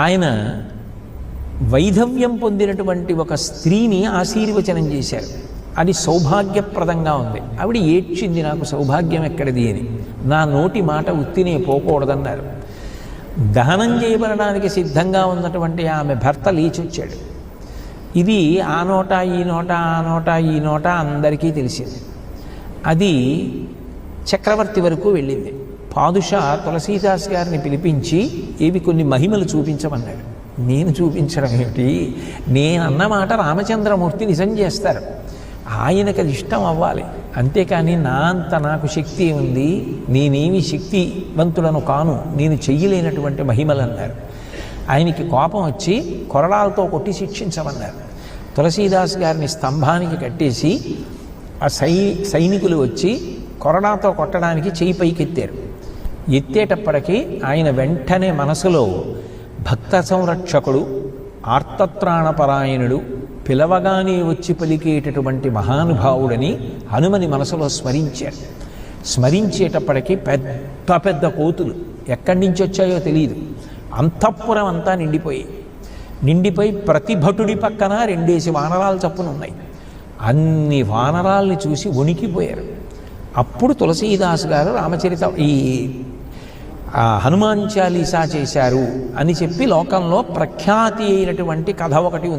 ఆయన వైధవ్యం పొందినటువంటి ఒక స్త్రీని ఆశీర్వచనం చేశారు. అది సౌభాగ్యప్రదంగా ఉంది. ఆవిడ ఏడ్చింది, నాకు సౌభాగ్యం ఎక్కడిది అని. నా నోటి మాట ఉత్తినే పోకూడదన్నారు. దహనం చేయబడడానికి సిద్ధంగా ఉన్నటువంటి ఆమె భర్త లేచొచ్చాడు. ఇది ఆ నోట ఈ నోట ఆ నోట ఈ నోట అందరికీ తెలిసింది. అది చక్రవర్తి వరకు వెళ్ళింది. పాదుషా తులసీదాస్ గారిని పిలిపించి ఏవి కొన్ని మహిమలు చూపించమన్నాడు. నేను చూపించడం ఏమిటి, నేనన్నమాట రామచంద్రమూర్తి నిజం చేస్తారు, ఆయనకు అది ఇష్టం అవ్వాలి, అంతేకాని నా అంత నాకు శక్తి ఉంది, నేనేమి శక్తివంతులను కాను, నేను చెయ్యలేనటువంటి మహిమలు అన్నారు. ఆయనకి కోపం వచ్చి కొరడాలతో కొట్టి శిక్షించమన్నారు. తులసీదాస్ గారిని స్తంభానికి కట్టేసి ఆ సైనికులు వచ్చి కొరడాతో కొట్టడానికి చెయ్యి పైకెత్తారు. ఎత్తేటప్పటికీ ఆయన వెంటనే మనసులో భక్త సంరక్షకుడు, ఆర్తత్రాణపరాయణుడు, పిలవగానే వచ్చి పలికేటటువంటి మహానుభావుడని హనుమని మనసులో స్మరించారు. స్మరించేటప్పటికీ పెద్ద పెద్ద కోతులు ఎక్కడి నుంచి వచ్చాయో తెలియదు, అంతఃపురం అంతా నిండిపోయి ప్రతి భటుడి పక్కన 2 వానరాలు చప్పున ఉన్నాయి. అన్ని వానరాల్ని చూసి వణికిపోయారు. అప్పుడు తులసీదాస్ గారు రామచరిత ఈ హనుమాన్ చాలీసా చేశారు అని చెప్పి లోకంలో ప్రఖ్యాతి అయినటువంటి కథ ఒకటి ఉంది.